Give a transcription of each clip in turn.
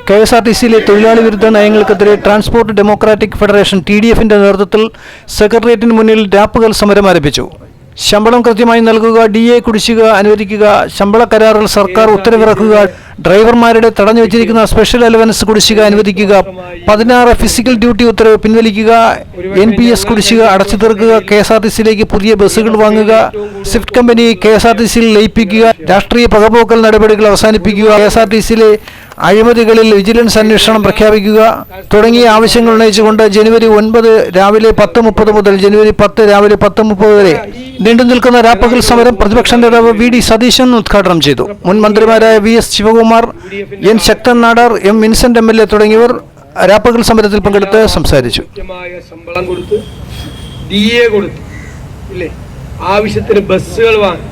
KSRTCയിലെ തൊഴിലാളി വിരുദ്ധ നയങ്ങൾക്കെതിരെ transport democratic federation TDFിന്റെ നേതൃത്വത്തിൽ സെക്രട്ടേറിയറ്റിന് മുന്നിൽ രാപ്പകൽ സമരം ആരംഭിച്ചു. ശമ്പളം കൃത്യമായി നൽകുക, DA കുടിശ്ശിക അനുവദിക്കുക, ശമ്പള കരാറിൽ സർക്കാർ ഉത്തരവിറക്കുക, ഡ്രൈവർമാരുടെ തടഞ്ഞു വെച്ചിരിക്കുന്ന സ്പെഷ്യൽ അലവൻസ് കുടിശ്ശിക അനുവദിക്കുക, 16 ഫിസിക്കൽ ഡ്യൂട്ടി ഉത്തരവ് പിൻവലിക്കുക, NPS കുടിശ്ശിക അടച്ചു തീർക്കുക, KSRTCയിലേക്ക് പുതിയ ബസ്സുകൾ വാങ്ങുക, സ്വിഫ്റ്റ് കമ്പനി KSRTCയിൽ ലയിപ്പിക്കുക, രാഷ്ട്രീയ പകപോക്കൽ നടപടികൾ അവസാനിപ്പിക്കുക, KSRTCയിലെ അഴിമതികളിൽ വിജിലൻസ് അന്വേഷണം പ്രഖ്യാപിക്കുക തുടങ്ങിയ ആവശ്യങ്ങൾ ഉന്നയിച്ചുകൊണ്ട് ജനുവരി 9 രാവിലെ 10:30 മുതൽ ജനുവരി 10 രാവിലെ 10:30 വരെ നീണ്ടു നിൽക്കുന്ന രാപ്പകൽ സമരം പ്രതിപക്ഷ നേതാവ് VD സതീശൻ ഉദ്ഘാടനം ചെയ്തു. മുൻ മന്ത്രിമാരായ VS ശിവകുമാർ, N ശക്തൻ നാടാർ, M വിൻസെന്റ് MLA തുടങ്ങിയവർ രാപ്പകൽ സമരത്തിൽ പങ്കെടുത്ത് സംസാരിച്ചു. ശമ്പളം കൊടുത്ത് DA കൊടുത്തു ഇല്ലേ, ആവശ്യത്തിന് ബസ്സുകൾ വാങ്ങി,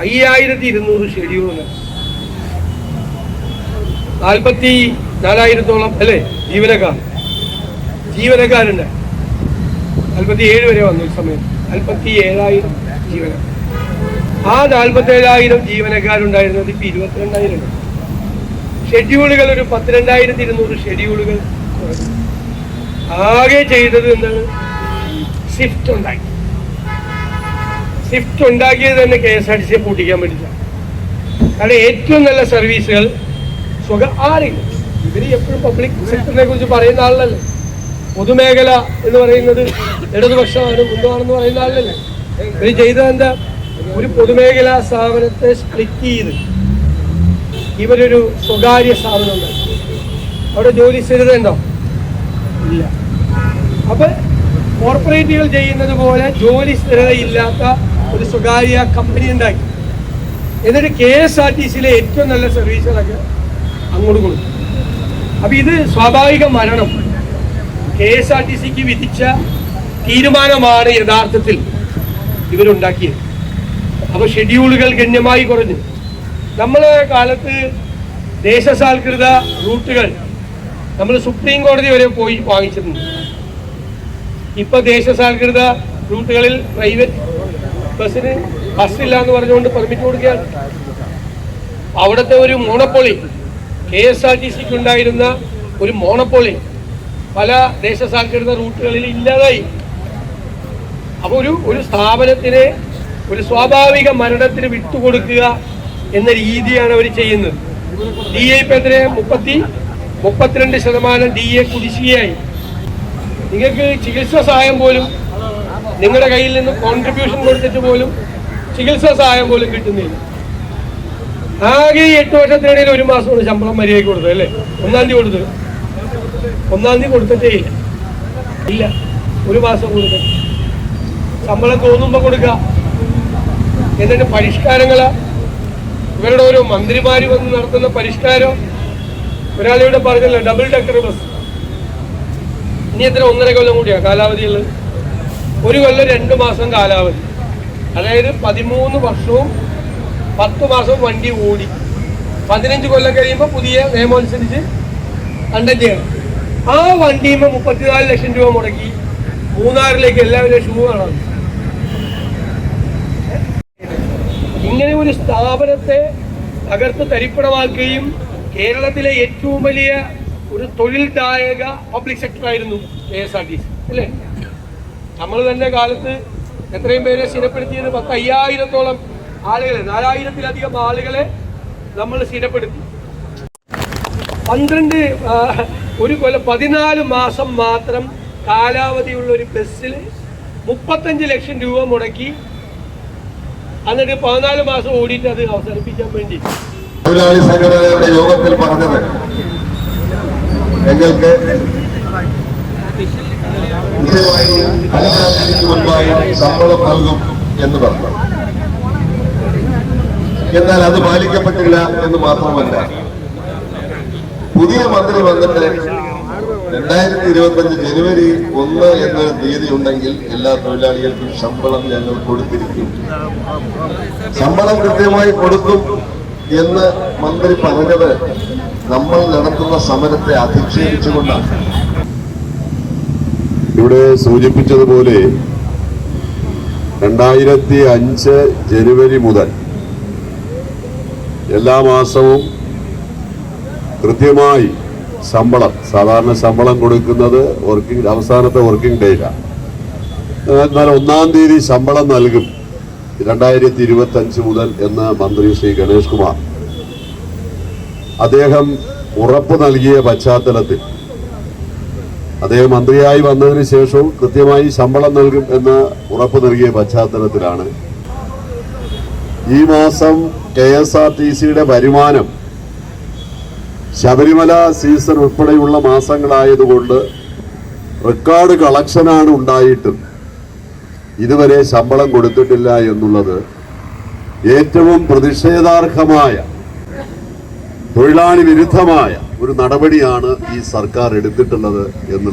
5200 ഷെഡ്യൂൾ, 44,000-ഓളം അല്ലേ ജീവനക്കാരുണ്ട്. 47 വരെ വന്നു ഈ സമയത്ത് 47,000 ജീവനക്കാർ. ആ 47,000 ജീവനക്കാരുണ്ടായിരുന്നത് ഇപ്പൊ 22,000 ഉണ്ട്. ഷെഡ്യൂളുകൾ ഒരു 12,200 ഷെഡ്യൂളുകൾ ആകെ ചെയ്തത് എന്താണ്? സ്വിഫ്റ്റ് ഉണ്ടാക്കി. സ്വിഫ്റ്റ് ഉണ്ടാക്കിയത് തന്നെ KSRTCയെ പൂട്ടിക്കാൻ വേണ്ടിയിട്ടാണ്. കാരണം ഏറ്റവും നല്ല സർവീസുകൾ ആരെങ്കിലും ഇവര് എപ്പോഴും പബ്ലിക് സെക്ടറിനെ കുറിച്ച് പറയുന്ന ആളല്ലേ. പൊതുമേഖല എന്ന് പറയുന്നത് ഇടതുപക്ഷമാണ്, മുൻപാണെന്ന് പറയുന്ന ആളല്ലേ. ഇവര് ചെയ്തത് എന്താ? ഒരു പൊതുമേഖലാ സ്ഥാപനത്തെ സ്പ്ലിറ്റ് ചെയ്ത് ഇവരൊരു സ്വകാര്യ സ്ഥാപനം ഉണ്ടാക്കി. അവിടെ ജോലി സ്ഥിരതയുണ്ടോ? ഇല്ല. അപ്പൊ കോർപ്പറേറ്റുകൾ ചെയ്യുന്നത് പോലെ ജോലി സ്ഥിരതയില്ലാത്ത ഒരു സ്വകാര്യ കമ്പനി ഉണ്ടാക്കി. എന്നിട്ട് KSRTCയിലെ ഏറ്റവും നല്ല സർവീസുകളൊക്കെ അങ്ങോട്ട് കൊടുക്കും. അപ്പൊ ഇത് സ്വാഭാവിക മരണം KSRTCക്ക് വിധിച്ച തീരുമാനമാണ് യഥാർത്ഥത്തിൽ ഇവരുണ്ടാക്കിയത്. അപ്പൊ ഷെഡ്യൂളുകൾ ഗണ്യമായി കുറഞ്ഞു. നമ്മളെ കാലത്ത് ദേശസാൽകൃത റൂട്ടുകൾ നമ്മൾ സുപ്രീം കോടതി വരെ പോയി വാങ്ങിച്ചിട്ടുണ്ട്. ഇപ്പൊ ദേശസാൽകൃത റൂട്ടുകളിൽ പ്രൈവറ്റ് ബസ്സിന് ബസ്സില്ല എന്ന് പറഞ്ഞുകൊണ്ട് പെർമിറ്റ് കൊടുക്കുകയാണ്. അവിടുത്തെ ഒരു മോണോപ്പൊളി, KSRTCക്ക് ഉണ്ടായിരുന്ന ഒരു മോണോപ്പൊളി പല ദേശസാൽകൃത റൂട്ടുകളിൽ ഇല്ലാതായി. അപ്പോൾ ഒരു സ്ഥാപനത്തിന് ഒരു സ്വാഭാവിക മരണത്തിന് വിട്ടുകൊടുക്കുക എന്ന രീതിയാണ് അവർ ചെയ്യുന്നത്. DA ഇപ്പം എത്ര? 32% DA കുടിശ്ശികയായി. നിങ്ങൾക്ക് ചികിത്സാ സഹായം പോലും നിങ്ങളുടെ കയ്യിൽ നിന്ന് കോൺട്രിബ്യൂഷൻ കൊടുത്തിട്ട് പോലും ചികിത്സാ സഹായം പോലും കിട്ടുന്നില്ല. ആകെ 8 വർഷത്തിനിടയിൽ 1 മാസമാണ് ശമ്പളം മര്യാദയ്ക്ക് കൊടുത്തത് അല്ലേ? 1-ാം തീയതി കൊടുത്തത്. 1-ാം തീയതി കൊടുത്തിട്ടേ ഇല്ല. 1 മാസം കൊടുത്തിട്ട് ശമ്പളം തോന്നുമ്പോൾ കൊടുക്കുക. എന്നിട്ട് പരിഷ്കാരങ്ങളാ ഇവരുടെ ഓരോ മന്ത്രിമാര് വന്ന് നടത്തുന്ന പരിഷ്കാരം. ഒരാളിവിടെ പറഞ്ഞല്ലോ ഡബിൾ ഡെക്കർ ബസ്. ഇനി എത്ര 1.5 കൊല്ലം കൂടിയാണ് കാലാവധിയുള്ളത്. 1 കൊല്ലം 2 മാസം കാലാവധി. അതായത് 13 വർഷവും 10 മാസവും വണ്ടി ഓടി. 15 കൊല്ലം കഴിയുമ്പോൾ പുതിയ നിയമം അനുസരിച്ച് കണ്ടക്ട് ചെയ്യണം. ആ വണ്ടിയുമ്പോൾ 34 ലക്ഷം രൂപ മുടക്കി മൂന്നാറിലേക്ക് എല്ലാവരും ഷൂ കാണാം. ഇങ്ങനെ ഒരു സ്ഥാപനത്തെ തകർത്ത് തരിപ്പണമാക്കുകയും കേരളത്തിലെ ഏറ്റവും വലിയ ഒരു തൊഴിൽദായക പബ്ലിക് സെക്ടറായിരുന്നു KSRTC അല്ലേ? നമ്മൾ തന്നെ കാലത്ത് എത്രയും പേരെ സ്ഥിരപ്പെടുത്തിയത് 50,000-ഓളം ആളുകളെ, 4,000-ലധികം ആളുകളെ നമ്മൾ സ്ഥിരപ്പെടുത്തി. 14 മാസം മാത്രം കാലാവധിയുള്ള ഒരു ബസ്സിൽ 35 ലക്ഷം രൂപ മുടക്കി. എന്നിട്ട് 14 മാസം ഓടിയിട്ട് അത് അവസാനിപ്പിക്കാൻ വേണ്ടി തൊഴിലാളി സംഘടനയുടെ യോഗത്തിൽ പറഞ്ഞത് ഞങ്ങൾക്ക് മുൻപായി ശമ്പളം നൽകും എന്ന് പറഞ്ഞു. എന്നാൽ അത് പാലിക്കപ്പെട്ടില്ല എന്ന് മാത്രമല്ല, പുതിയ മന്ത്രി വന്നിട്ട് 2025 ജനുവരി 1 എന്നൊരു തീയതി ഉണ്ടെങ്കിൽ എല്ലാ തൊഴിലാളികൾക്കും ശമ്പളം ഞങ്ങൾ കൊടുത്തിരിക്കും, ശമ്പളം കൃത്യമായി കൊടുക്കും എന്ന് മന്ത്രി പറഞ്ഞത് നമ്മൾ നടത്തുന്ന സമരത്തെ അധിക്ഷേപിച്ചുകൊണ്ടാണ്. ഇവിടെ സൂചിപ്പിച്ചതുപോലെ 2005 ജനുവരി മുതൽ എല്ലാ മാസവും കൃത്യമായി ശമ്പളം, സാധാരണ ശമ്പളം കൊടുക്കുന്നത് അവസാനത്തെ വർക്കിംഗ് ഡേയിലാണ്. എന്നാൽ 1-ാം തീയതി ശമ്പളം നൽകും 2025 മുതൽ എന്ന് മന്ത്രി ശ്രീ ഗണേഷ് കുമാർ അദ്ദേഹം ഉറപ്പ് നൽകിയ പശ്ചാത്തലത്തിൽ, അദ്ദേഹം മന്ത്രിയായി വന്നതിന് ശേഷവും കൃത്യമായി ശമ്പളം നൽകും എന്ന് ഉറപ്പ് നൽകിയ പശ്ചാത്തലത്തിലാണ് ഈ മാസം KSRTCയുടെ വരുമാനം ശബരിമല സീസൺ ഉൾപ്പെടെയുള്ള മാസങ്ങളായതുകൊണ്ട് റെക്കോർഡ് കളക്ഷനാണ് ഉണ്ടായിട്ടും ഇതുവരെ ശമ്പളം കൊടുത്തിട്ടില്ല എന്നുള്ളത് ഏറ്റവും പ്രതിഷേധാർഹമായ, തൊഴിലാളി വിരുദ്ധമായ ഒരു നടപടിയാണ് ഈ സർക്കാർ എടുത്തിട്ടുള്ളത് എന്ന്